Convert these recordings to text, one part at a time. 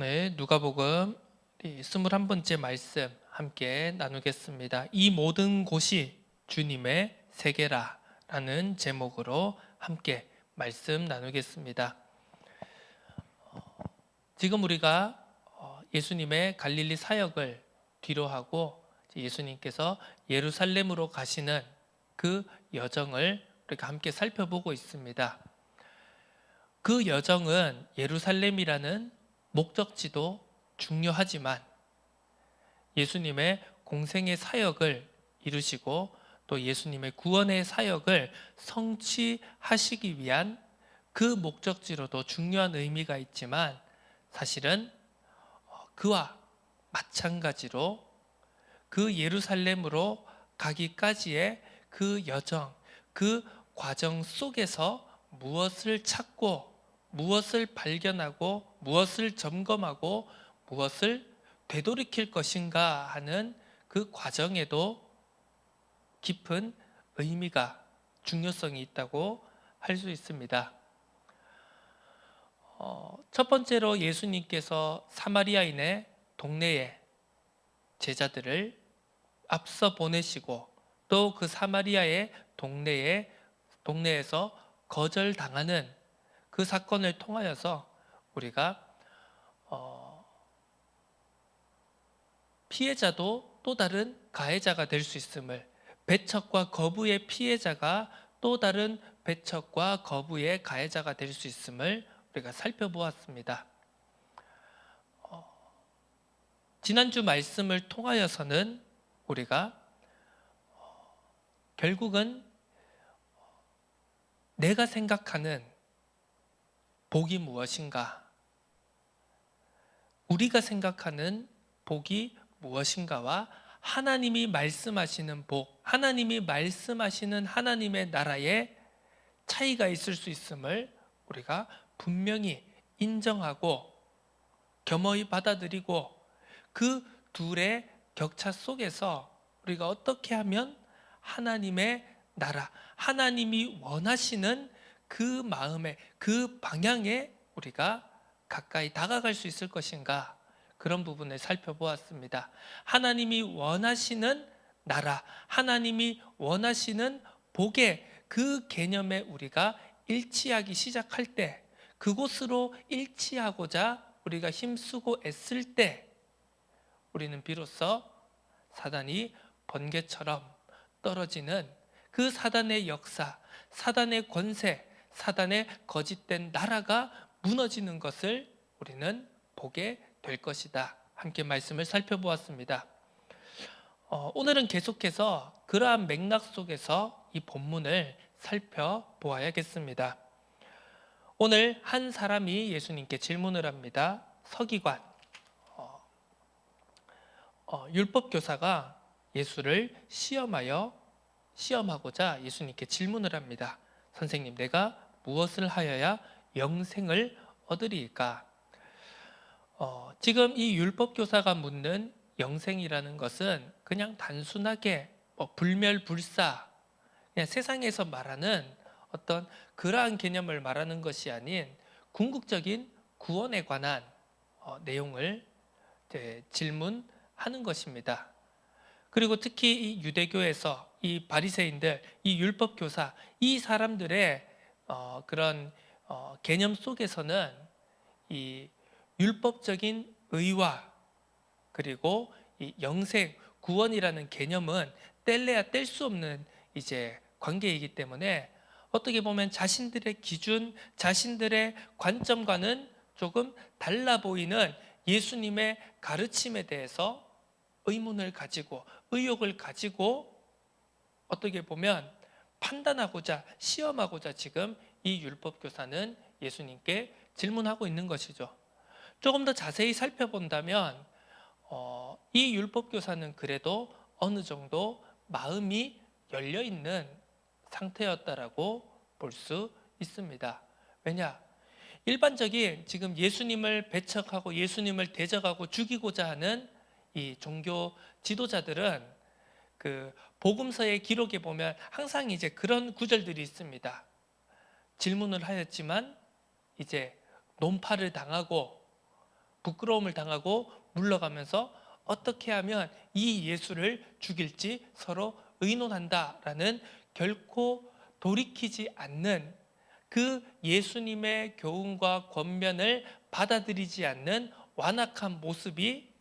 오늘 누가복음 21번째 말씀 함께 나누겠습니다. 이 모든 곳이 주님의 세계라 라는 제목으로 함께 말씀 나누겠습니다. 지금 우리가 예수님의 갈릴리 사역을 뒤로하고 예수님께서 예루살렘으로 가시는 그 여정을 우리가 함께 살펴보고 있습니다. 그 여정은 예루살렘이라는 목적지도 중요하지만 예수님의 공생의 사역을 이루시고 또 예수님의 구원의 사역을 성취하시기 위한 그 목적지로도 중요한 의미가 있지만 사실은 그와 마찬가지로 그 예루살렘으로 가기까지의 그 여정, 그 과정 속에서 무엇을 찾고 무엇을 발견하고 무엇을 점검하고 무엇을 되돌이킬 것인가 하는 그 과정에도 깊은 의미가 중요성이 있다고 할 수 있습니다. 첫 번째로 예수님께서 사마리아인의 동네에 제자들을 앞서 보내시고 또 그 사마리아의 동네에서 거절당하는 그 사건을 통하여서 우리가 피해자도 또 다른 가해자가 될 수 있음을, 배척과 거부의 피해자가 또 다른 배척과 거부의 가해자가 될 수 있음을 우리가 살펴보았습니다. 지난주 말씀을 통하여서는 우리가 결국은 내가 생각하는 복이 무엇인가, 우리가 생각하는 복이 무엇인가와 하나님이 말씀하시는 복, 하나님이 말씀하시는 하나님의 나라에 차이가 있을 수 있음을 우리가 분명히 인정하고 겸허히 받아들이고 그 둘의 격차 속에서 우리가 어떻게 하면 하나님의 나라, 하나님이 원하시는 그 마음에, 그 방향에 우리가 가까이 다가갈 수 있을 것인가, 그런 부분을 살펴보았습니다. 하나님이 원하시는 나라, 하나님이 원하시는 복의 그 개념에 우리가 일치하기 시작할 때, 그곳으로 일치하고자 우리가 힘쓰고 애쓸 때 우리는 비로소 사단이 번개처럼 떨어지는 그 사단의 역사, 사단의 권세, 사단의 거짓된 나라가 무너지는 것을 우리는 보게 될 것이다. 함께 말씀을 살펴보았습니다. 오늘은 계속해서 그러한 맥락 속에서 이 본문을 살펴보아야겠습니다. 오늘 한 사람이 예수님께 질문을 합니다. 서기관, 율법교사가 예수를 시험하고자 예수님께 질문을 합니다. 선생님, 내가 무엇을 하여야 영생을 얻으리일까? 지금 이 율법교사가 묻는 영생이라는 것은 그냥 단순하게 불멸불사, 그냥 세상에서 말하는 어떤 그러한 개념을 말하는 것이 아닌 궁극적인 구원에 관한 내용을 질문하는 것입니다. 그리고 특히 이 유대교에서 이 바리새인들, 이 율법교사, 이 사람들의 그런 개념 속에서는 이 율법적인 의와 그리고 이 영생, 구원이라는 개념은 뗄래야 뗄 수 없는 이제 관계이기 때문에 어떻게 보면 자신들의 기준, 자신들의 관점과는 조금 달라 보이는 예수님의 가르침에 대해서 의문을 가지고 의혹을 가지고 어떻게 보면 판단하고자 시험하고자 지금 이 율법교사는 예수님께 질문하고 있는 것이죠. 조금 더 자세히 살펴본다면 이 율법교사는 그래도 어느 정도 마음이 열려있는 상태였다라고 볼 수 있습니다. 왜냐? 일반적인 지금 예수님을 배척하고 예수님을 대적하고 죽이고자 하는 이 종교 지도자들은 그 복음서의 기록에 보면 항상 이제 그런 구절들이 있습니다. 질문을 하였지만 이제 논파를 당하고 부끄러움을 당하고 물러가면서 어떻게 하면 이 예수를 죽일지 서로 의논한다라는 결코 돌이키지 않는 그 예수님의 교훈과 권면을 받아들이지 않는 완악한 모습이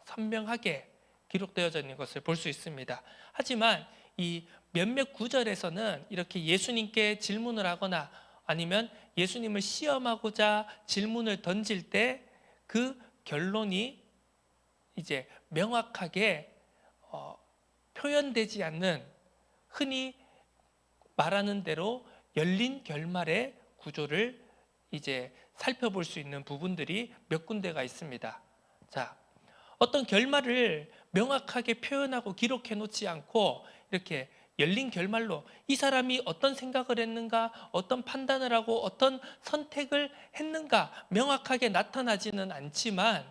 선명하게 기록되어져 있는 것을 볼 수 있습니다. 하지만 이 몇몇 구절에서는 이렇게 예수님께 질문을 하거나 아니면 예수님을 시험하고자 질문을 던질 때 그 결론이 이제 명확하게 표현되지 않는, 흔히 말하는 대로 열린 결말의 구조를 이제 살펴볼 수 있는 부분들이 몇 군데가 있습니다. 자, 어떤 결말을 명확하게 표현하고 기록해 놓지 않고 이렇게 열린 결말로 이 사람이 어떤 생각을 했는가, 어떤 판단을 하고 어떤 선택을 했는가 명확하게 나타나지는 않지만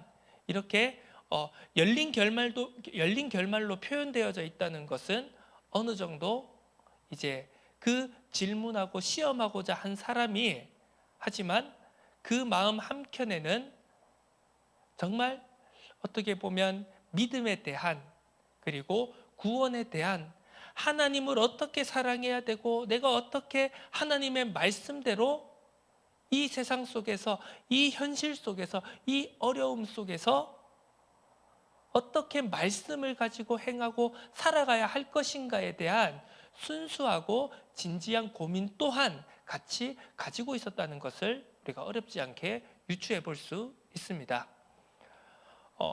이렇게 열린 결말로 표현되어져 있다는 것은 어느 정도 이제 그 질문하고 시험하고자 한 사람이, 하지만 그 마음 한켠에는 정말 어떻게 보면 믿음에 대한, 그리고 구원에 대한, 하나님을 어떻게 사랑해야 되고 내가 어떻게 하나님의 말씀대로 이 세상 속에서, 이 현실 속에서, 이 어려움 속에서 어떻게 말씀을 가지고 행하고 살아가야 할 것인가에 대한 순수하고 진지한 고민 또한 같이 가지고 있었다는 것을 우리가 어렵지 않게 유추해 볼 수 있습니다.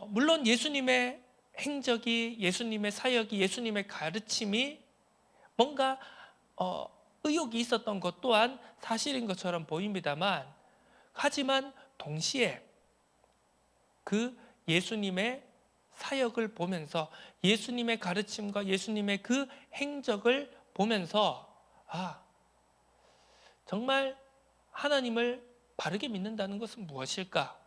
물론 예수님의 행적이, 예수님의 사역이, 예수님의 가르침이 뭔가 의욕이 있었던 것 또한 사실인 것처럼 보입니다만, 하지만 동시에 그 예수님의 사역을 보면서 예수님의 가르침과 예수님의 그 행적을 보면서 정말 하나님을 바르게 믿는다는 것은 무엇일까?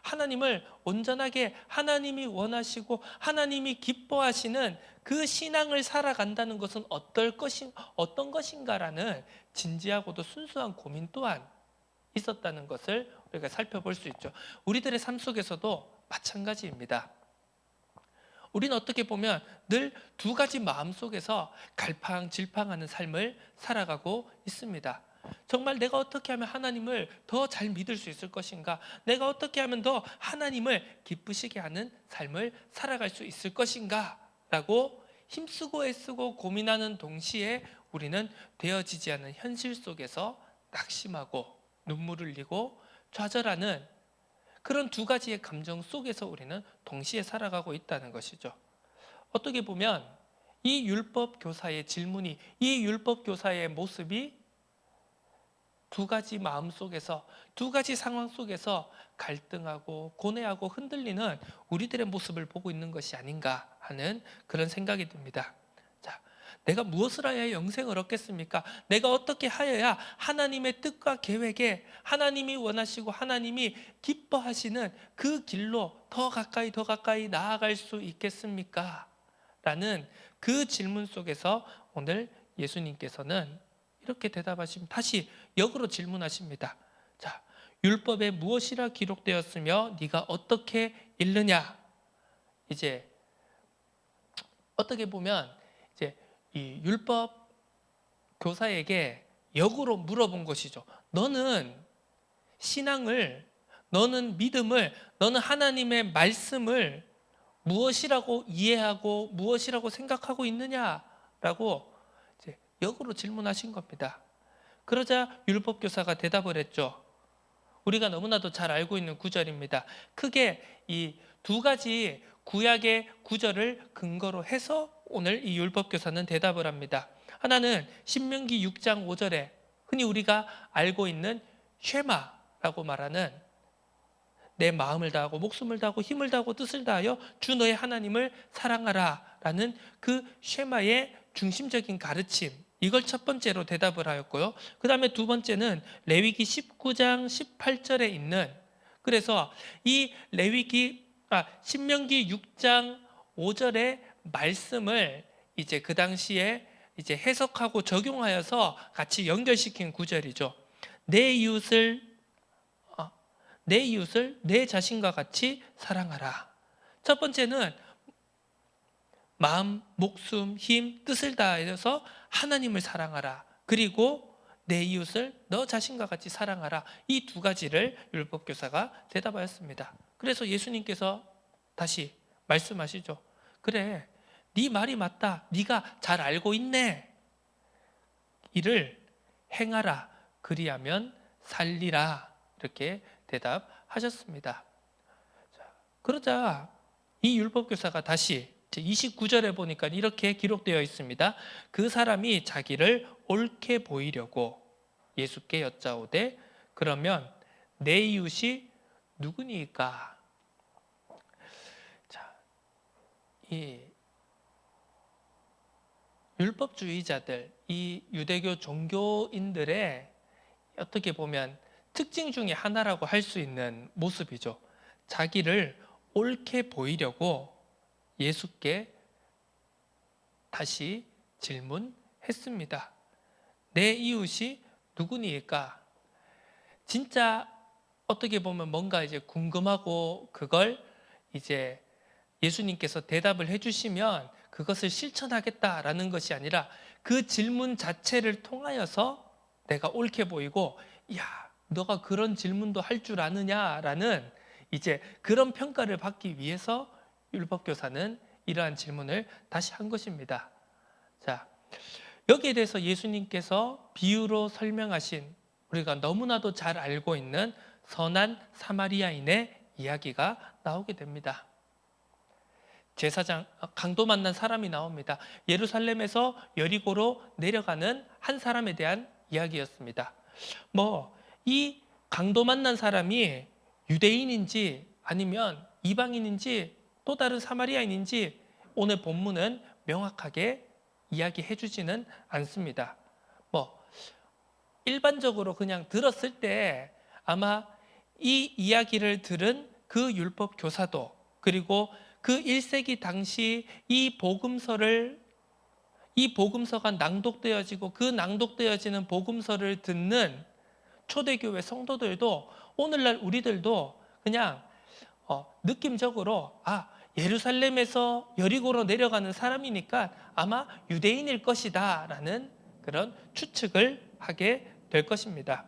하나님을 온전하게 하나님이 원하시고 하나님이 기뻐하시는 그 신앙을 살아간다는 것은 어떤 것인가라는 진지하고도 순수한 고민 또한 있었다는 것을 우리가 살펴볼 수 있죠. 우리들의 삶 속에서도 마찬가지입니다. 우리는 어떻게 보면 늘 두 가지 마음 속에서 갈팡질팡하는 삶을 살아가고 있습니다. 정말 내가 어떻게 하면 하나님을 더 잘 믿을 수 있을 것인가? 내가 어떻게 하면 더 하나님을 기쁘시게 하는 삶을 살아갈 수 있을 것인가? 라고 힘쓰고 애쓰고 고민하는 동시에 우리는 되어지지 않는 현실 속에서 낙심하고 눈물을 흘리고 좌절하는 그런 두 가지의 감정 속에서 우리는 동시에 살아가고 있다는 것이죠. 어떻게 보면 이 율법 교사의 질문이, 이 율법 교사의 모습이 두 가지 마음 속에서, 두 가지 상황 속에서 갈등하고 고뇌하고 흔들리는 우리들의 모습을 보고 있는 것이 아닌가 하는 그런 생각이 듭니다. 자, 내가 무엇을 하여야 영생을 얻겠습니까? 내가 어떻게 하여야 하나님의 뜻과 계획에, 하나님이 원하시고 하나님이 기뻐하시는 그 길로 더 가까이 나아갈 수 있겠습니까? 라는 그 질문 속에서 오늘 예수님께서는 이렇게 대답하시면 다시 역으로 질문하십니다. 자, 율법에 무엇이라 기록되었으며 네가 어떻게 읽느냐? 이제 어떻게 보면 이제 이 율법 교사에게 역으로 물어본 것이죠. 너는 신앙을, 너는 믿음을, 너는 하나님의 말씀을 무엇이라고 이해하고 무엇이라고 생각하고 있느냐라고 이제 역으로 질문하신 겁니다. 그러자 율법교사가 대답을 했죠. 우리가 너무나도 잘 알고 있는 구절입니다. 크게 이 두 가지 구약의 구절을 근거로 해서 오늘 이 율법교사는 대답을 합니다. 하나는 신명기 6장 5절에 흔히 우리가 알고 있는 쉐마라고 말하는 내 마음을 다하고 목숨을 다하고 힘을 다하고 뜻을 다하여 주 너의 하나님을 사랑하라 라는 그 쉐마의 중심적인 가르침, 이걸 첫 번째로 대답을 하였고요. 그 다음에 두 번째는 레위기 19장 18절에 있는, 그래서 이 신명기 6장 5절의 말씀을 이제 그 당시에 이제 해석하고 적용하여서 같이 연결시킨 구절이죠. 내 이웃을 내 이웃을 내 자신과 같이 사랑하라. 첫 번째는 마음, 목숨, 힘, 뜻을 다해서 하나님을 사랑하라. 그리고 내 이웃을 너 자신과 같이 사랑하라. 이 두 가지를 율법교사가 대답하였습니다. 그래서 예수님께서 다시 말씀하시죠. 그래, 네 말이 맞다. 네가 잘 알고 있네. 이를 행하라. 그리하면 살리라. 이렇게 대답하셨습니다. 그러자 이 율법교사가 다시 29절에 보니까 이렇게 기록되어 있습니다. 그 사람이 자기를 옳게 보이려고 예수께 여짜오되 그러면 내 이웃이 누구니까? 자, 이 율법주의자들, 이 유대교 종교인들의 어떻게 보면 특징 중에 하나라고 할 수 있는 모습이죠. 자기를 옳게 보이려고 예수께 다시 질문했습니다. 내 이웃이 누구니까? 진짜 어떻게 보면 뭔가 이제 궁금하고 그걸 이제 예수님께서 대답을 해주시면 그것을 실천하겠다라는 것이 아니라 그 질문 자체를 통하여서 내가 옳게 보이고, 야, 너가 그런 질문도 할 줄 아느냐라는 이제 그런 평가를 받기 위해서 율법교사는 이러한 질문을 다시 한 것입니다. 자, 여기에 대해서 예수님께서 비유로 설명하신 우리가 너무나도 잘 알고 있는 선한 사마리아인의 이야기가 나오게 됩니다. 제사장 강도 만난 사람이 나옵니다. 예루살렘에서 여리고로 내려가는 한 사람에 대한 이야기였습니다. 이 강도 만난 사람이 유대인인지 아니면 이방인인지 또 다른 사마리아인인지 오늘 본문은 명확하게 이야기해 주지는 않습니다. 일반적으로 그냥 들었을 때 아마 이 이야기를 들은 그 율법 교사도, 그리고 그 1세기 당시 이 복음서가 낭독되어지고 그 낭독되어지는 복음서를 듣는 초대교회 성도들도, 오늘날 우리들도 그냥 느낌적으로 예루살렘에서 여리고로 내려가는 사람이니까 아마 유대인일 것이다 라는 그런 추측을 하게 될 것입니다.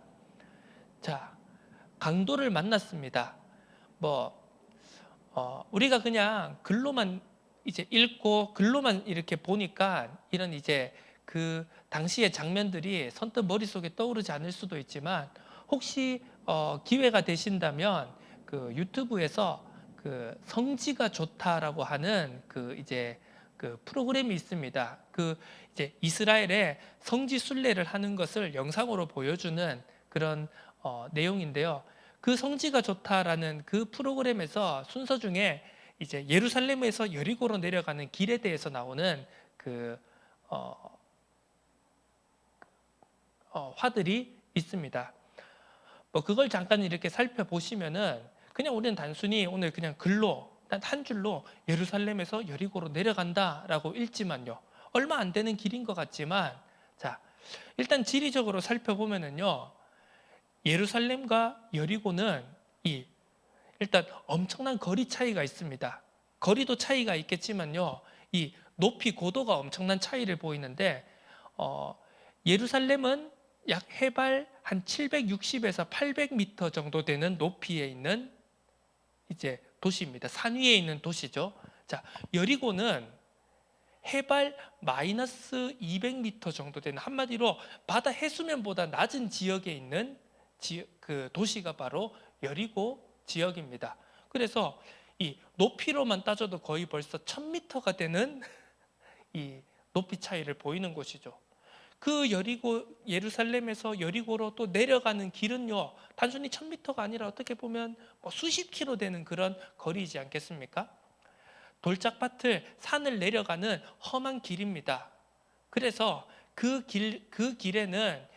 자, 강도를 만났습니다. 우리가 그냥 글로만 이제 읽고 글로만 이렇게 보니까 이런 이제 그 당시의 장면들이 선뜻 머릿속에 떠오르지 않을 수도 있지만, 혹시 기회가 되신다면 그 유튜브에서 그 성지가 좋다라고 하는 그 프로그램이 있습니다. 그 이제 이스라엘의 성지 순례를 하는 것을 영상으로 보여주는 그런 내용인데요. 그 성지가 좋다라는 그 프로그램에서 순서 중에 이제 예루살렘에서 여리고로 내려가는 길에 대해서 나오는 그 화들이 있습니다. 그걸 잠깐 이렇게 살펴보시면은 그냥 우리는 단순히 오늘 그냥 글로 한 줄로 예루살렘에서 여리고로 내려간다라고 읽지만요, 얼마 안 되는 길인 것 같지만, 자, 일단 지리적으로 살펴보면은요, 예루살렘과 여리고는 일단 엄청난 거리 차이가 있습니다. 거리도 차이가 있겠지만요, 이 높이 고도가 엄청난 차이를 보이는데, 예루살렘은 약 해발 한 760에서 800m 정도 되는 높이에 있는 이제 도시입니다. 산 위에 있는 도시죠. 자, 여리고는 해발 마이너스 200m 정도 되는, 한마디로 바다 해수면보다 낮은 지역에 있는 그 도시가 바로 여리고 지역입니다. 그래서 이 높이로만 따져도 거의 벌써 1000m가 되는 이 높이 차이를 보이는 곳이죠. 그 예루살렘에서 여리고로 또 내려가는 길은요, 단순히 1000m가 아니라 어떻게 보면 수십 킬로 되는 그런 거리이지 않겠습니까? 돌짝밭을 산을 내려가는 험한 길입니다. 그래서 그 길에는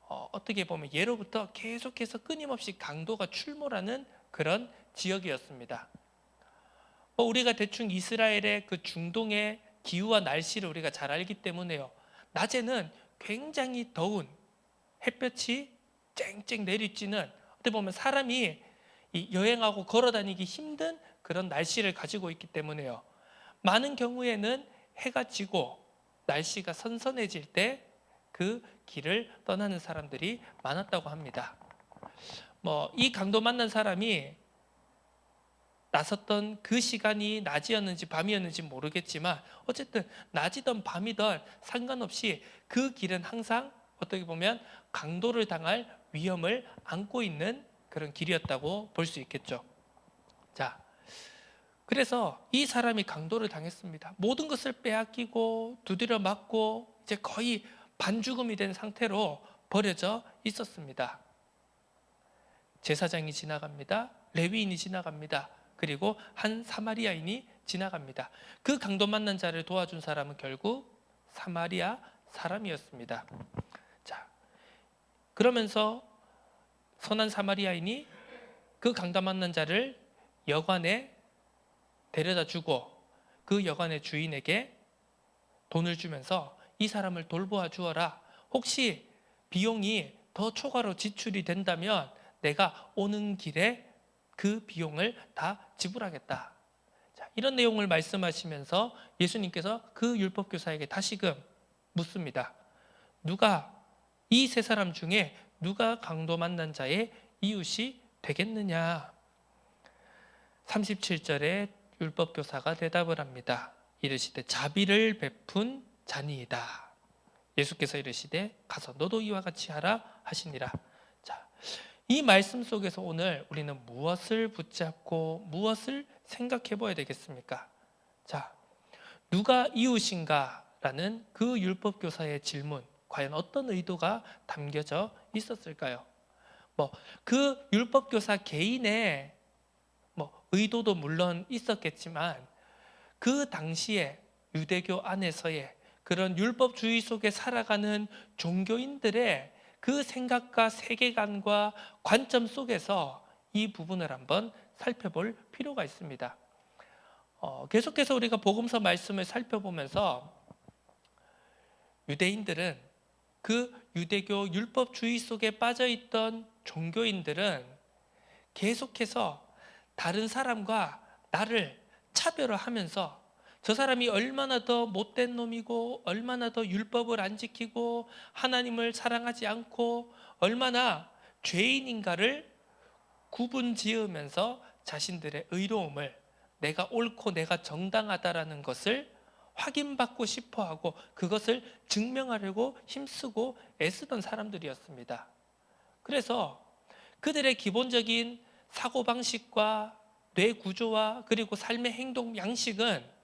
어떻게 보면 예로부터 계속해서 끊임없이 강도가 출몰하는 그런 지역이었습니다. 우리가 대충 이스라엘의 그 중동의 기후와 날씨를 우리가 잘 알기 때문에요, 낮에는 굉장히 더운 햇볕이 쨍쨍 내리쬐는, 어떻게 보면 사람이 이 여행하고 걸어 다니기 힘든 그런 날씨를 가지고 있기 때문에요. 많은 경우에는 해가 지고 날씨가 선선해질 때 그 길을 떠나는 사람들이 많았다고 합니다. 이 강도 만난 사람이 나섰던 그 시간이 낮이었는지 밤이었는지 모르겠지만 어쨌든 낮이든 밤이든 상관없이 그 길은 항상 어떻게 보면 강도를 당할 위험을 안고 있는 그런 길이었다고 볼 수 있겠죠. 자, 그래서 이 사람이 강도를 당했습니다. 모든 것을 빼앗기고 두드려 맞고 이제 거의 반죽음이 된 상태로 버려져 있었습니다. 제사장이 지나갑니다. 레위인이 지나갑니다. 그리고 한 사마리아인이 지나갑니다. 그 강도 만난 자를 도와준 사람은 결국 사마리아 사람이었습니다. 자, 그러면서 선한 사마리아인이 그 강도 만난 자를 여관에 데려다 주고 그 여관의 주인에게 돈을 주면서 이 사람을 돌보아 주어라. 혹시 비용이 더 초과로 지출이 된다면 내가 오는 길에 그 비용을 다 지불하겠다. 자, 이런 내용을 말씀하시면서 예수님께서 그 율법교사에게 다시금 묻습니다. 이 세 사람 중에 누가 강도 만난 자의 이웃이 되겠느냐? 37절에 율법교사가 대답을 합니다. 이르시되 자비를 베푼 자니이다. 예수께서 이르시되 가서 너도 이와 같이 하라 하시니라. 자, 이 말씀 속에서 오늘 우리는 무엇을 붙잡고 무엇을 생각해 봐야 되겠습니까? 자, 누가 이웃인가라는 그 율법교사의 질문, 과연 어떤 의도가 담겨져 있었을까요? 그 율법교사 개인의 의도도 물론 있었겠지만 그 당시에 유대교 안에서의 그런 율법주의 속에 살아가는 종교인들의 그 생각과 세계관과 관점 속에서 이 부분을 한번 살펴볼 필요가 있습니다. 계속해서 우리가 복음서 말씀을 살펴보면서 유대인들은 그 유대교 율법주의 속에 빠져있던 종교인들은 계속해서 다른 사람과 나를 차별화하면서 저 사람이 얼마나 더 못된 놈이고 얼마나 더 율법을 안 지키고 하나님을 사랑하지 않고 얼마나 죄인인가를 구분지으면서 자신들의 의로움을 내가 옳고 내가 정당하다라는 것을 확인받고 싶어하고 그것을 증명하려고 힘쓰고 애쓰던 사람들이었습니다. 그래서 그들의 기본적인 사고방식과 뇌 구조와 그리고 삶의 행동 양식은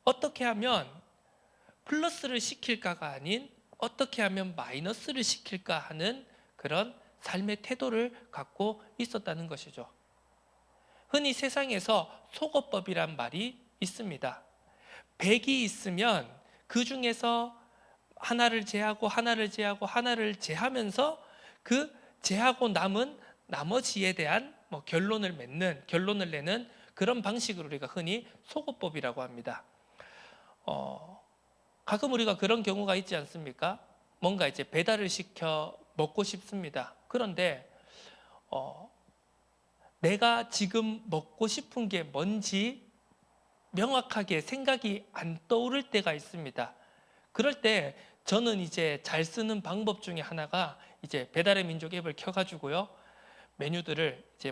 어떻게 하면 플러스를 시킬까가 아닌 어떻게 하면 마이너스를 시킬까 하는 그런 삶의 태도를 갖고 있었다는 것이죠. 흔히 세상에서 속어법이란 말이 있습니다. 100이 있으면 그 중에서 하나를 제하고 하나를 제하고 하나를 제하면서 그 제하고 남은 나머지에 대한 결론을 내는 그런 방식을 우리가 흔히 속어법이라고 합니다. 가끔 우리가 그런 경우가 있지 않습니까? 뭔가 이제 배달을 시켜 먹고 싶습니다. 그런데 내가 지금 먹고 싶은 게 뭔지 명확하게 생각이 안 떠오를 때가 있습니다. 그럴 때 저는 이제 잘 쓰는 방법 중에 하나가 이제 배달의 민족 앱을 켜가지고요. 메뉴들을 이제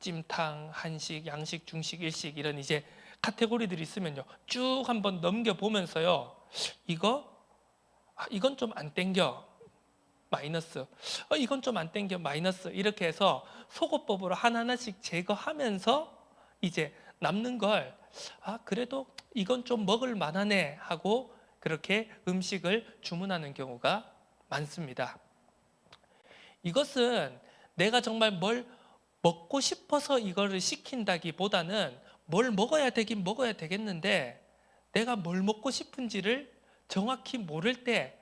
찜탕, 한식, 양식, 중식, 일식 이런 이제 카테고리들이 있으면요. 쭉 한번 넘겨보면서요. 이건 좀 안 땡겨. 마이너스. 이건 좀 안 땡겨. 마이너스. 이렇게 해서 속어법으로 하나하나씩 제거하면서 이제 남는 걸 그래도 이건 좀 먹을 만하네 하고 그렇게 음식을 주문하는 경우가 많습니다. 이것은 내가 정말 뭘 먹고 싶어서 이거를 시킨다기보다는 뭘 먹어야 되긴 먹어야 되겠는데 내가 뭘 먹고 싶은지를 정확히 모를 때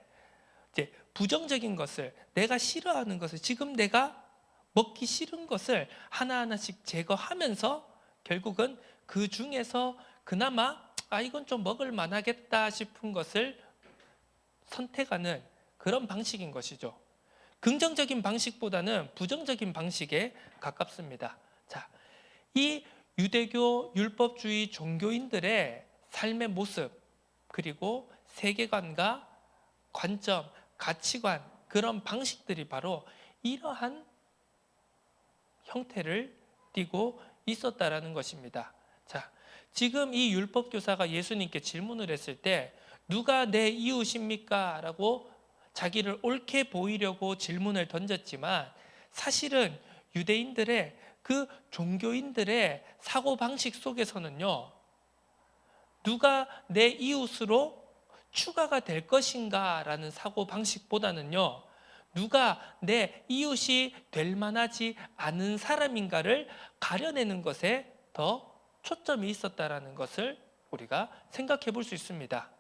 이제 부정적인 것을 내가 싫어하는 것을 지금 내가 먹기 싫은 것을 하나하나씩 제거하면서 결국은 그 중에서 그나마 이건 좀 먹을 만하겠다 싶은 것을 선택하는 그런 방식인 것이죠. 긍정적인 방식보다는 부정적인 방식에 가깝습니다. 자, 이 유대교 율법주의 종교인들의 삶의 모습, 그리고 세계관과 관점, 가치관, 그런 방식들이 바로 이러한 형태를 띠고 있었다라는 것입니다. 자, 지금 이 율법 교사가 예수님께 질문을 했을 때 누가 내 이웃입니까? 라고 자기를 옳게 보이려고 질문을 던졌지만 사실은 유대인들의 그 종교인들의 사고방식 속에서는요, 누가 내 이웃으로 추가가 될 것인가 라는 사고방식보다는요, 누가 내 이웃이 될 만하지 않은 사람인가를 가려내는 것에 더 초점이 있었다라는 것을 우리가 생각해 볼 수 있습니다.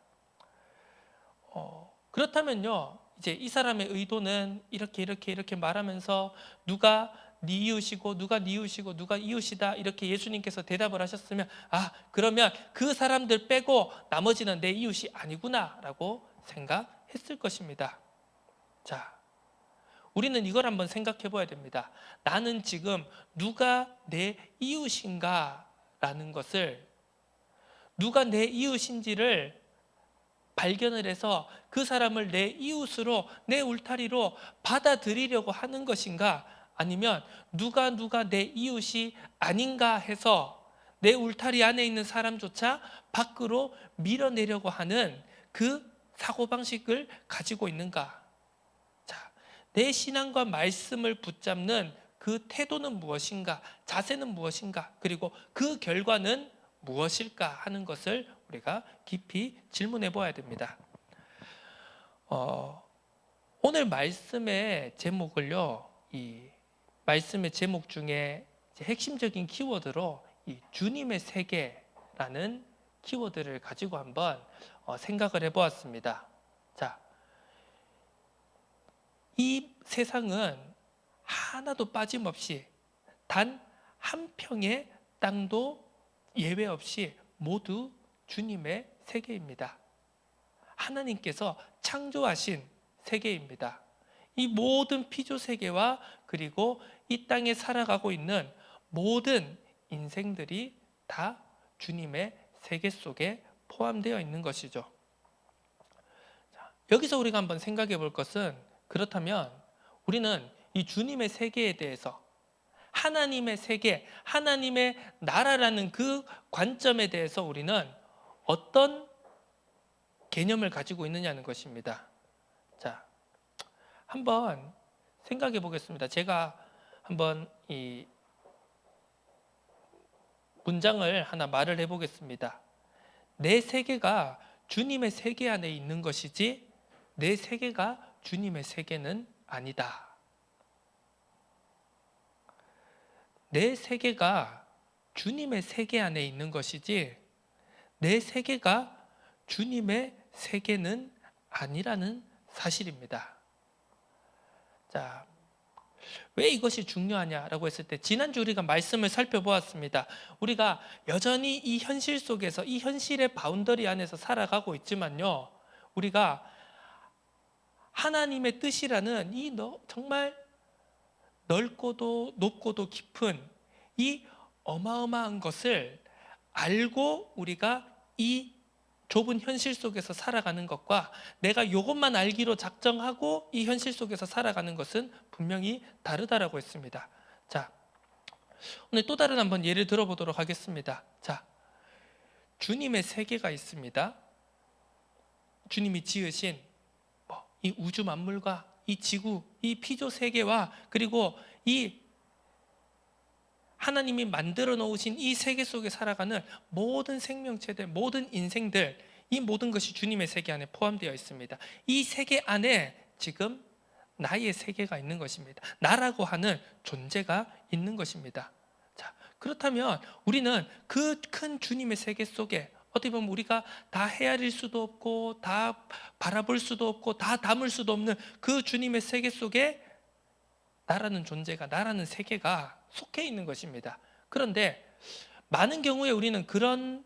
그렇다면요, 이제 이 사람의 의도는 이렇게 말하면서 누가 네 이웃이고 누가 네 이웃이고 누가 이웃이다 이렇게 예수님께서 대답을 하셨으면, 그러면 그 사람들 빼고 나머지는 내 이웃이 아니구나 라고 생각했을 것입니다. 자, 우리는 이걸 한번 생각해 봐야 됩니다. 나는 지금 누가 내 이웃인가 라는 것을, 누가 내 이웃인지를 발견을 해서 그 사람을 내 이웃으로, 내 울타리로 받아들이려고 하는 것인가, 아니면 누가 내 이웃이 아닌가 해서 내 울타리 안에 있는 사람조차 밖으로 밀어내려고 하는 그 사고방식을 가지고 있는가. 자, 내 신앙과 말씀을 붙잡는 그 태도는 무엇인가, 자세는 무엇인가, 그리고 그 결과는 무엇일까 하는 것을 우리가 깊이 질문해 보아야 됩니다. 오늘 말씀의 제목을요, 이 말씀의 제목 중에 핵심적인 키워드로 이 주님의 세계라는 키워드를 가지고 한번 생각을 해보았습니다. 자, 이 세상은 하나도 빠짐없이 단 한 평의 땅도 예외 없이 모두 주님의 세계입니다. 하나님께서 창조하신 세계입니다. 이 모든 피조 세계와 그리고 이 땅에 살아가고 있는 모든 인생들이 다 주님의 세계 속에 포함되어 있는 것이죠. 자, 여기서 우리가 한번 생각해 볼 것은, 그렇다면 우리는 이 주님의 세계에 대해서, 하나님의 세계, 하나님의 나라라는 그 관점에 대해서 우리는 어떤 개념을 가지고 있느냐는 것입니다. 자, 한번 생각해 보겠습니다. 제가 한번 이 문장을 하나 말을 해 보겠습니다. 내 세계가 주님의 세계 안에 있는 것이지 내 세계가 주님의 세계는 아니다. 내 세계가 주님의 세계 안에 있는 것이지 내 세계가 주님의 세계는 아니라는 사실입니다. 자, 왜 이것이 중요하냐라고 했을 때, 지난주 우리가 말씀을 살펴보았습니다. 우리가 여전히 이 현실 속에서, 이 현실의 바운더리 안에서 살아가고 있지만요, 우리가 하나님의 뜻이라는 이 정말 넓고도 높고도 깊은 이 어마어마한 것을 알고 우리가 이 좁은 현실 속에서 살아가는 것과 내가 이것만 알기로 작정하고 이 현실 속에서 살아가는 것은 분명히 다르다라고 했습니다. 자, 오늘 또 다른 한번 예를 들어보도록 하겠습니다. 자, 주님의 세계가 있습니다. 주님이 지으신 이 우주 만물과 이 지구, 이 피조 세계와 그리고 이 하나님이 만들어 놓으신 이 세계 속에 살아가는 모든 생명체들, 모든 인생들, 이 모든 것이 주님의 세계 안에 포함되어 있습니다. 이 세계 안에 지금 나의 세계가 있는 것입니다. 나라고 하는 존재가 있는 것입니다. 자, 그렇다면 우리는 그 큰 주님의 세계 속에 어떻게 보면 우리가 다 헤아릴 수도 없고 다 바라볼 수도 없고 다 담을 수도 없는 그 주님의 세계 속에 나라는 존재가, 나라는 세계가 속해 있는 것입니다. 그런데 많은 경우에 우리는 그런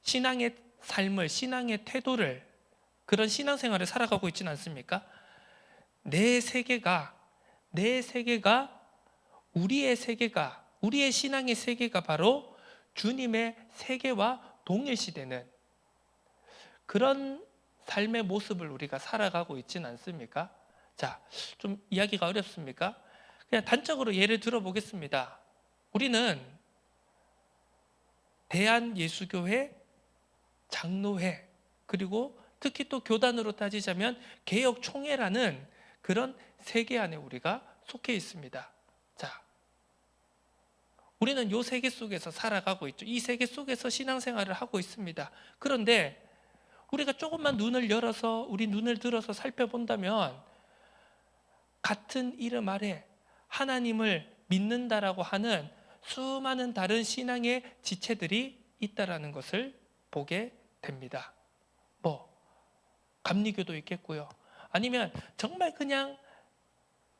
신앙의 삶을, 신앙의 태도를, 그런 신앙생활을 살아가고 있지는 않습니까? 내 세계가 내 세계가, 우리의 세계가, 우리의 신앙의 세계가 바로 주님의 세계와 동일시되는 그런 삶의 모습을 우리가 살아가고 있지는 않습니까? 자, 좀 이야기가 어렵습니까? 그냥 단적으로 예를 들어보겠습니다. 우리는 대한예수교회, 장로회, 그리고 특히 또 교단으로 따지자면 개혁총회라는 그런 세계 안에 우리가 속해 있습니다. 자, 우리는 이 세계 속에서 살아가고 있죠. 이 세계 속에서 신앙생활을 하고 있습니다. 그런데 우리가 조금만 눈을 열어서, 우리 눈을 들어서 살펴본다면 같은 이름 아래 하나님을 믿는다라고 하는 수많은 다른 신앙의 지체들이 있다라는 것을 보게 됩니다. 감리교도 있겠고요. 아니면 정말 그냥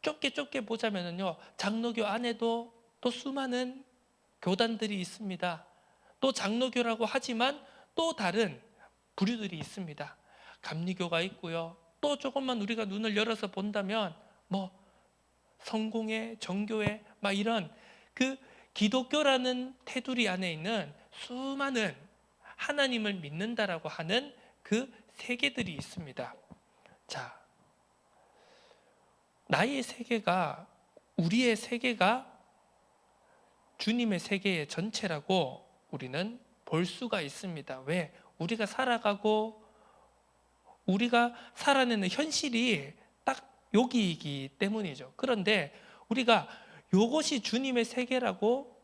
좁게 보자면요, 장로교 안에도 또 수많은 교단들이 있습니다. 또 장로교라고 하지만 또 다른 부류들이 있습니다. 감리교가 있고요. 또 조금만 우리가 눈을 열어서 본다면 성공회, 정교회, 이런 그 기독교라는 테두리 안에 있는 수많은 하나님을 믿는다라고 하는 그 세계들이 있습니다. 자, 나의 세계가, 우리의 세계가 주님의 세계의 전체라고 우리는 볼 수가 있습니다. 왜? 우리가 살아가고 우리가 살아내는 현실이 딱 여기이기 때문이죠. 그런데 우리가 이것이 주님의 세계라고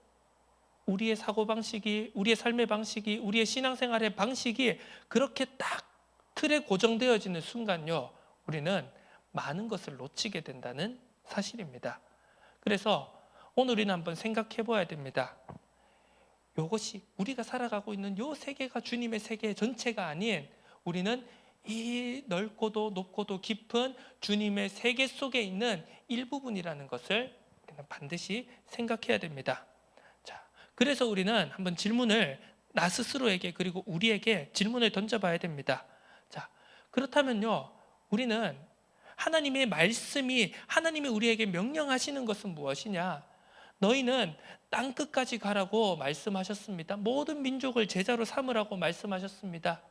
우리의 사고방식이, 우리의 삶의 방식이, 우리의 신앙생활의 방식이 그렇게 딱 틀에 고정되어지는 순간요, 우리는 많은 것을 놓치게 된다는 사실입니다. 그래서 오늘 우리는 한번 생각해 봐야 됩니다. 이것이 우리가 살아가고 있는 이 세계가 주님의 세계 전체가 아닌 우리는 이 넓고도 높고도 깊은 주님의 세계 속에 있는 일부분이라는 것을 반드시 생각해야 됩니다. 자, 그래서 우리는 한번 질문을 나 스스로에게 그리고 우리에게 질문을 던져봐야 됩니다. 자, 그렇다면요, 우리는 하나님의 말씀이, 하나님이 우리에게 명령하시는 것은 무엇이냐? 너희는 땅 끝까지 가라고 말씀하셨습니다. 모든 민족을 제자로 삼으라고 말씀하셨습니다.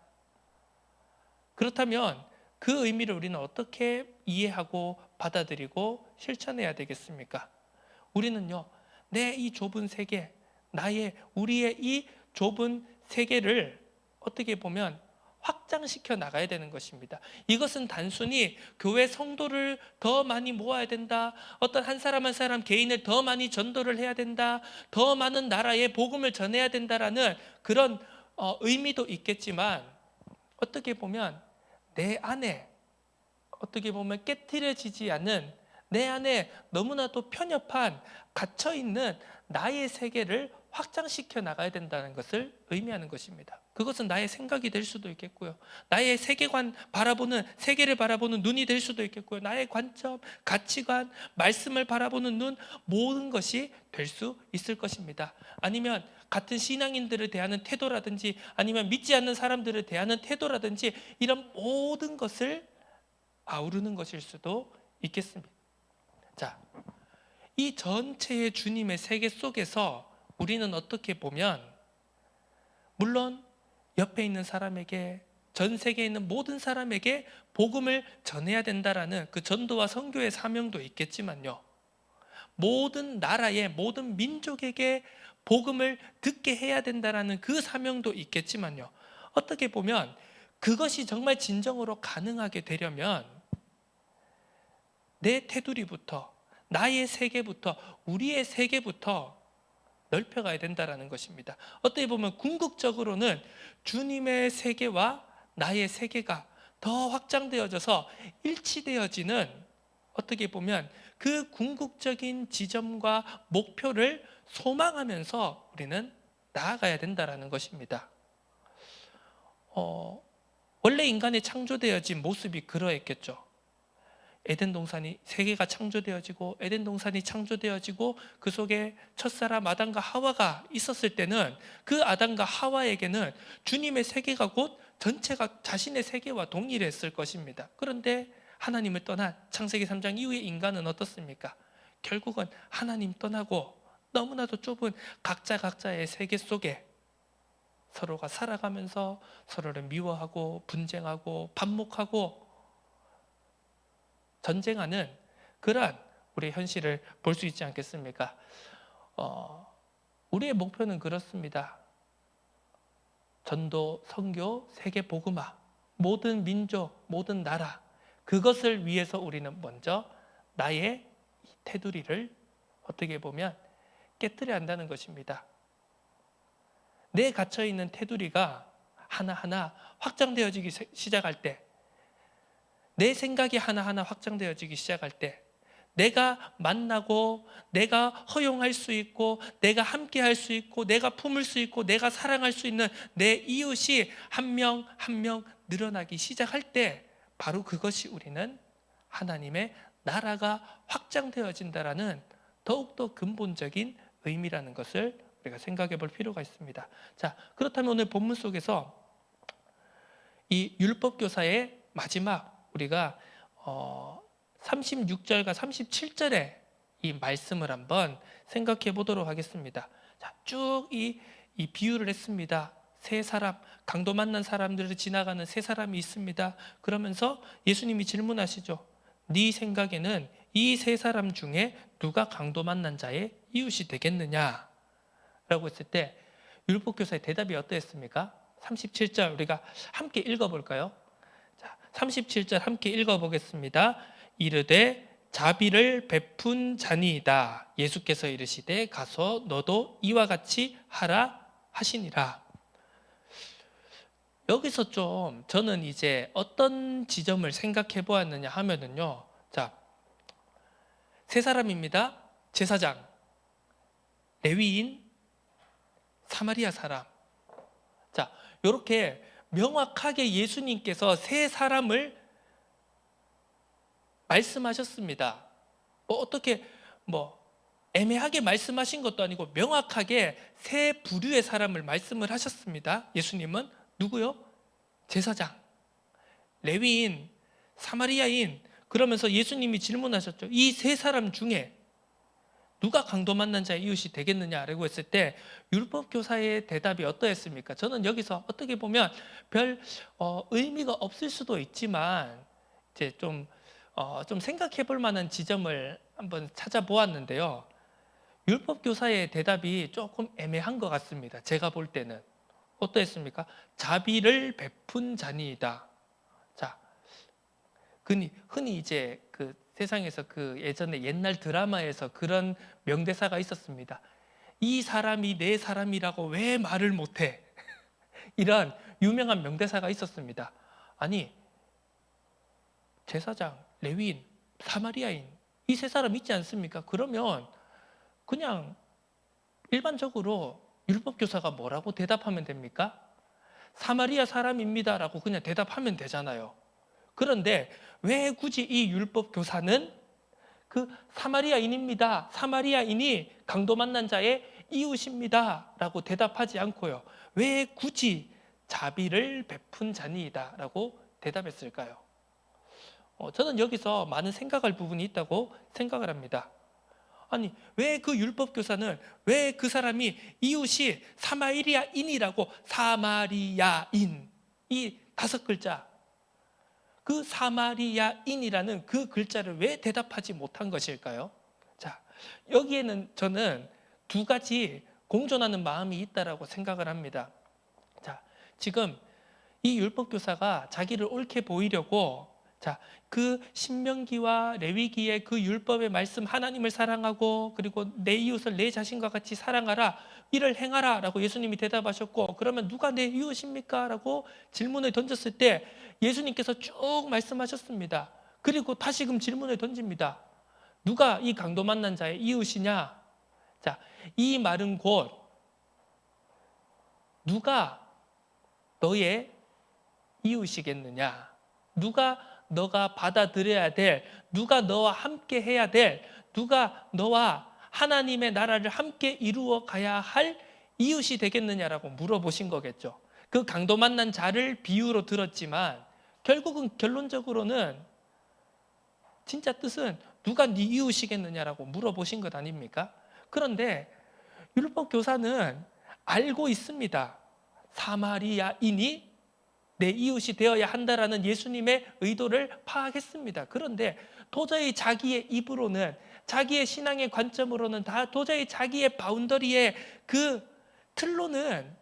그렇다면 그 의미를 우리는 어떻게 이해하고 받아들이고 실천해야 되겠습니까? 우리는요, 내 이 좁은 세계, 우리의 이 좁은 세계를 어떻게 보면 확장시켜 나가야 되는 것입니다. 이것은 단순히 교회 성도를 더 많이 모아야 된다, 어떤 한 사람 한 사람 개인을 더 많이 전도를 해야 된다, 더 많은 나라에 복음을 전해야 된다라는 그런 의미도 있겠지만, 어떻게 보면 내 안에 어떻게 보면 깨트려지지 않는, 내 안에 너무나도 편협한 갇혀있는 나의 세계를 확장시켜 나가야 된다는 것을 의미하는 것입니다. 그것은 나의 생각이 될 수도 있겠고요, 나의 세계관 세계를 바라보는 눈이 될 수도 있겠고요, 나의 관점, 가치관, 말씀을 바라보는 눈, 모든 것이 될 수 있을 것입니다. 아니면 같은 신앙인들을 대하는 태도라든지, 아니면 믿지 않는 사람들을 대하는 태도라든지, 이런 모든 것을 아우르는 것일 수도 있겠습니다. 자, 이 전체의 주님의 세계 속에서 우리는 어떻게 보면, 물론 옆에 있는 사람에게, 전 세계에 있는 모든 사람에게 복음을 전해야 된다라는 그 전도와 선교의 사명도 있겠지만요, 모든 나라의 모든 민족에게 복음을 듣게 해야 된다라는 그 사명도 있겠지만요, 어떻게 보면 그것이 정말 진정으로 가능하게 되려면 내 테두리부터, 나의 세계부터, 우리의 세계부터 넓혀가야 된다는 것입니다. 어떻게 보면 궁극적으로는 주님의 세계와 나의 세계가 더 확장되어져서 일치되어지는, 어떻게 보면 그 궁극적인 지점과 목표를 소망하면서 우리는 나아가야 된다는 것입니다. 원래 인간이 창조되어진 모습이 그러했겠죠. 에덴 동산이, 세계가 창조되어지고 에덴 동산이 창조되어지고 그 속에 첫사람 아담과 하와가 있었을 때는 그 아담과 하와에게는 주님의 세계가 곧 전체가 자신의 세계와 동일했을 것입니다. 그런데 하나님을 떠난 창세기 3장 이후의 인간은 어떻습니까? 결국은 하나님 떠나고 너무나도 좁은 각자의 세계 속에 서로가 살아가면서 서로를 미워하고 분쟁하고 반목하고 전쟁하는 그러한 우리의 현실을 볼 수 있지 않겠습니까? 우리의 목표는 그렇습니다. 전도, 선교, 세계 복음화, 모든 민족, 모든 나라, 그것을 위해서 우리는 먼저 나의 테두리를 어떻게 보면 깨뜨려야 한다는 것입니다. 내 갇혀있는 테두리가 하나하나 확장되어지기 시작할 때, 내 생각이 하나하나 확장되어지기 시작할 때, 내가 만나고 내가 허용할 수 있고 내가 함께 할 수 있고 내가 품을 수 있고 내가 사랑할 수 있는 내 이웃이 한 명 한 명 늘어나기 시작할 때, 바로 그것이 우리는 하나님의 나라가 확장되어진다라는 더욱더 근본적인 의미라는 것을 우리가 생각해 볼 필요가 있습니다. 자, 그렇다면 오늘 본문 속에서 이 율법교사의 마지막 우리가 36절과 37절의 이 말씀을 한번 생각해 보도록 하겠습니다. 자, 쭉 이 비유를 했습니다. 세 사람, 강도 만난 사람들을 지나가는 세 사람이 있습니다. 그러면서 예수님이 질문하시죠. 네 생각에는 이 세 사람 중에 누가 강도 만난 자의 이웃이 되겠느냐? 라고 했을 때 율법교사의 대답이 어떠했습니까? 37절 우리가 함께 읽어볼까요? 자, 37절 함께 읽어보겠습니다. 이르되 자비를 베푼 자니이다. 예수께서 이르시되 가서 너도 이와 같이 하라 하시니라. 여기서 좀 저는 이제 어떤 지점을 생각해 보았느냐 하면은요. 자, 세 사람입니다. 제사장, 레위인, 사마리아 사람. 자, 이렇게 명확하게 예수님께서 세 사람을 말씀하셨습니다. 어떻게 애매하게 말씀하신 것도 아니고 명확하게 세 부류의 사람을 말씀을 하셨습니다. 예수님은 누구요? 제사장, 레위인, 사마리아인. 그러면서 예수님이 질문하셨죠. 이 세 사람 중에 누가 강도 만난 자의 이웃이 되겠느냐라고 했을 때 율법교사의 대답이 어떠했습니까? 저는 여기서 어떻게 보면 별 의미가 없을 수도 있지만 이제 좀 생각해 볼 만한 지점을 한번 찾아보았는데요. 율법교사의 대답이 조금 애매한 것 같습니다. 제가 볼 때는. 어떠했습니까? 자비를 베푼 자니이다. 자, 흔히 이제 그 세상에서 그 예전에 옛날 드라마에서 그런 명대사가 있었습니다. 이 사람이 내 사람이라고 왜 말을 못해? 이런 유명한 명대사가 있었습니다. 아니, 제사장, 레위인, 사마리아인 이 세 사람 있지 않습니까? 그러면 그냥 일반적으로 율법교사가 뭐라고 대답하면 됩니까? 사마리아 사람입니다라고 그냥 대답하면 되잖아요. 그런데 왜 굳이 이 율법교사는 그 사마리아인입니다, 사마리아인이 강도 만난 자의 이웃입니다 라고 대답하지 않고요, 왜 굳이 자비를 베푼 자니이다 라고 대답했을까요? 저는 여기서 많은 생각할 부분이 있다고 생각을 합니다. 아니, 왜 그 율법교사는 왜 그 사람이 이웃이 사마리아인이라고, 사마리아인 이 5글자, 그 사마리아인이라는 그 글자를 왜 대답하지 못한 것일까요? 자, 여기에는 저는 두 가지 공존하는 마음이 있다라고 생각을 합니다. 자, 지금 이 율법교사가 자기를 옳게 보이려고 자, 그 신명기와 레위기의 그 율법의 말씀, 하나님을 사랑하고 그리고 내 이웃을 내 자신과 같이 사랑하라, 이를 행하라 라고 예수님이 대답하셨고, 그러면 누가 내 이웃입니까? 라고 질문을 던졌을 때 예수님께서 쭉 말씀하셨습니다. 그리고 다시금 질문을 던집니다. 누가 이 강도 만난 자의 이웃이냐? 자, 이 말은 곧 누가 너의 이웃이겠느냐? 누가 너가 받아들여야 될, 누가 너와 함께 해야 될, 누가 너와 하나님의 나라를 함께 이루어 가야 할 이웃이 되겠느냐라고 물어보신 거겠죠. 그 강도 만난 자를 비유로 들었지만 결국은 결론적으로는 진짜 뜻은 누가 네 이웃이겠느냐라고 물어보신 것 아닙니까? 그런데 율법 교사는 알고 있습니다. 사마리아인이 내 이웃이 되어야 한다라는 예수님의 의도를 파악했습니다. 그런데 도저히 자기의 입으로는, 자기의 신앙의 관점으로는 다 도저히 자기의 바운더리의 그 틀로는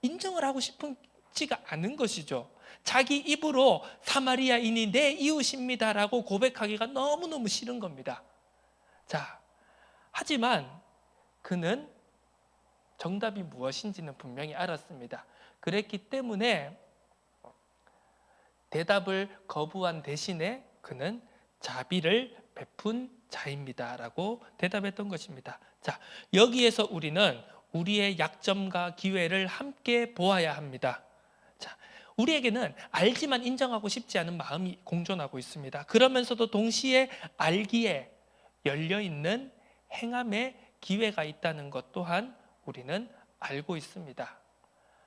인정을 하고 싶지가 않은 것이죠. 자기 입으로 사마리아인이 내 이웃입니다라고 고백하기가 너무너무 싫은 겁니다. 자, 하지만 그는 정답이 무엇인지는 분명히 알았습니다. 그랬기 때문에 대답을 거부한 대신에 그는 자비를 베푼 자입니다라고 대답했던 것입니다. 자, 여기에서 우리는 우리의 약점과 기회를 함께 보아야 합니다. 자, 우리에게는 알지만 인정하고 싶지 않은 마음이 공존하고 있습니다. 그러면서도 동시에 알기에 열려있는 행함의 기회가 있다는 것 또한 우리는 알고 있습니다.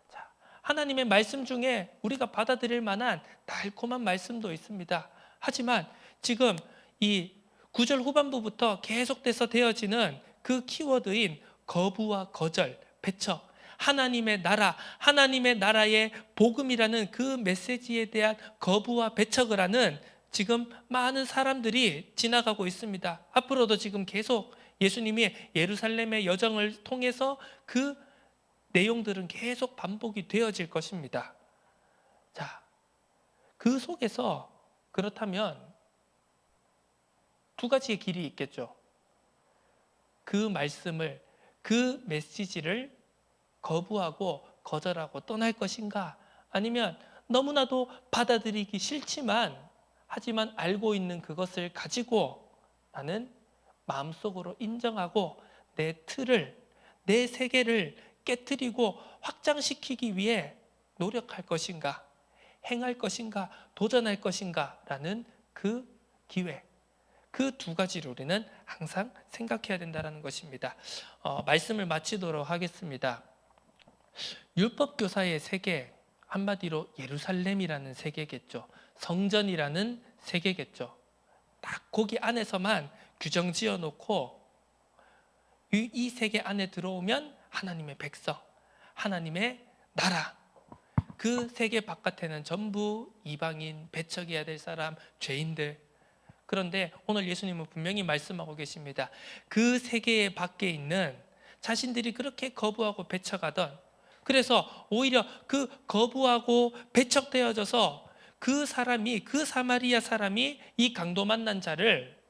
자, 하나님의 말씀 중에 우리가 받아들일 만한 달콤한 말씀도 있습니다. 하지만 지금 이 9절 후반부부터 계속돼서 되어지는 그 키워드인 거부와 거절, 배척, 하나님의 나라, 하나님의 나라의 복음이라는 그 메시지에 대한 거부와 배척을 하는 지금 많은 사람들이 지나가고 있습니다. 앞으로도 지금 계속 예수님이 예루살렘의 여정을 통해서 그 내용들은 계속 반복이 되어질 것입니다. 자, 그 속에서 그렇다면 두 가지의 길이 있겠죠. 그 말씀을, 그 메시지를 거부하고 거절하고 떠날 것인가, 아니면 너무나도 받아들이기 싫지만 하지만 알고 있는 그것을 가지고 나는 마음속으로 인정하고 내 틀을, 내 세계를 깨트리고 확장시키기 위해 노력할 것인가, 행할 것인가, 도전할 것인가 라는 그 기회, 그 두 가지를 우리는 항상 생각해야 된다는 것입니다. 말씀을 마치도록 하겠습니다. 율법교사의 세계, 한마디로 예루살렘이라는 세계겠죠. 성전이라는 세계겠죠. 딱 거기 안에서만 규정 지어놓고 이 세계 안에 들어오면 하나님의 백성, 하나님의 나라, 그 세계 바깥에는 전부 이방인, 배척해야 될 사람, 죄인들. 그런데 오늘 예수님은 분명히 말씀하고 계십니다. 그 세계 밖에 있는 자신들이 그렇게 거부하고 배척하던, 그래서 오히려 그 거부하고 배척되어져서 그 사람이, 그 사마리아 사람이 이 강도 만난 자를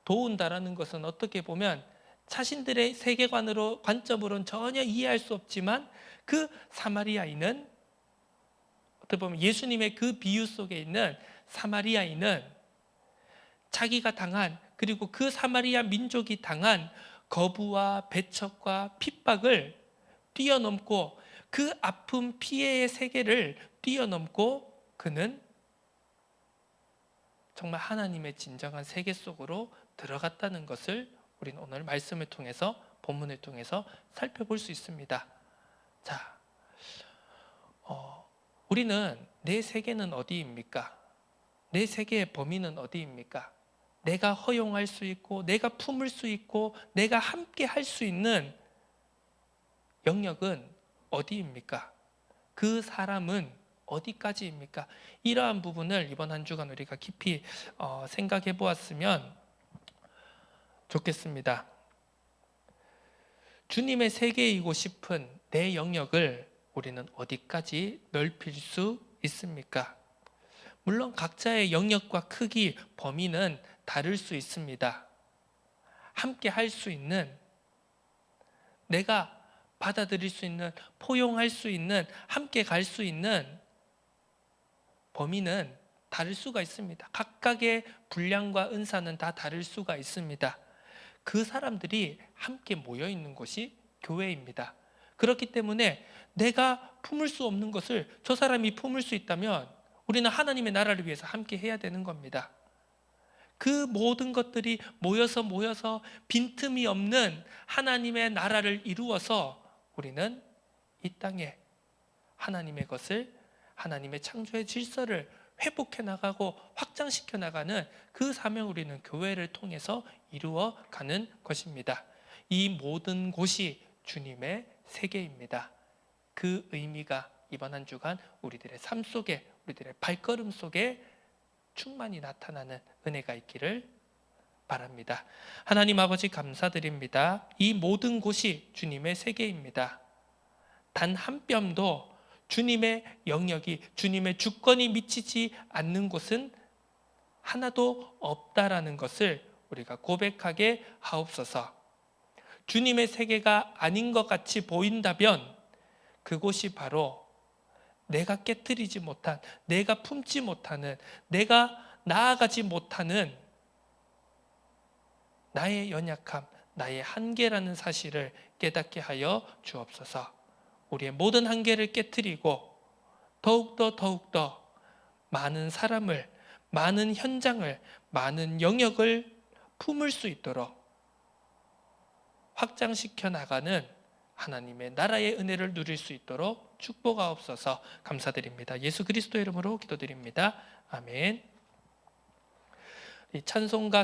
도운다라는 것은 어떻게 보면 자신들의 세계관으로, 관점으로는 전혀 이해할 수 없지만 그 사마리아인은, 어떻게 보면 예수님의 그 비유 속에 있는 사마리아인은 자기가 당한, 그리고 그 사마리아 민족이 당한 거부와 배척과 핍박을 뛰어넘고 그 아픔, 피해의 세계를 뛰어넘고 그는 정말 하나님의 진정한 세계 속으로 들어갔다는 것을 우리는 오늘 말씀을 통해서, 본문을 통해서 살펴볼 수 있습니다. 자, 우리는 내 세계는 어디입니까? 내 세계의 범위는 어디입니까? 내가 허용할 수 있고, 내가 품을 수 있고, 내가 함께 할 수 있는 영역은 어디입니까? 그 사람은 어디까지입니까? 이러한 부분을 이번 한 주간 우리가 깊이 생각해 보았으면 좋겠습니다. 주님의 세계이고 싶은 내 영역을 우리는 어디까지 넓힐 수 있습니까? 물론 각자의 영역과 크기, 범위는 다를 수 있습니다. 함께 할 수 있는, 내가 받아들일 수 있는, 포용할 수 있는, 함께 갈 수 있는 범위는 다를 수가 있습니다. 각각의 분량과 은사는 다 다를 수가 있습니다. 그 사람들이 함께 모여 있는 곳이 교회입니다. 그렇기 때문에 내가 품을 수 없는 것을 저 사람이 품을 수 있다면 우리는 하나님의 나라를 위해서 함께 해야 되는 겁니다. 그 모든 것들이 모여서 빈틈이 없는 하나님의 나라를 이루어서 우리는 이 땅에 하나님의 것을, 하나님의 창조의 질서를 회복해 나가고 확장시켜 나가는 그 사명을 우리는 교회를 통해서 이루어 가는 것입니다. 이 모든 곳이 주님의 세계입니다. 그 의미가 이번 한 주간 우리들의 삶 속에, 우리들의 발걸음 속에 충만히 나타나는 은혜가 있기를 바랍니다. 하나님 아버지 감사드립니다. 이 모든 곳이 주님의 세계입니다. 단 한 뼘도 주님의 영역이, 주님의 주권이 미치지 않는 곳은 하나도 없다라는 것을 우리가 고백하게 하옵소서. 주님의 세계가 아닌 것 같이 보인다면 그곳이 바로 내가 깨뜨리지 못한, 내가 품지 못하는, 내가 나아가지 못하는 나의 연약함, 나의 한계라는 사실을 깨닫게 하여 주옵소서. 우리의 모든 한계를 깨뜨리고 더욱더 많은 사람을, 많은 현장을, 많은 영역을 품을 수 있도록 확장시켜 나가는 하나님의 나라의 은혜를 누릴 수 있도록 축복하옵소서. 감사드립니다. 예수 그리스도의 이름으로 기도드립니다. 아멘. 이 찬송가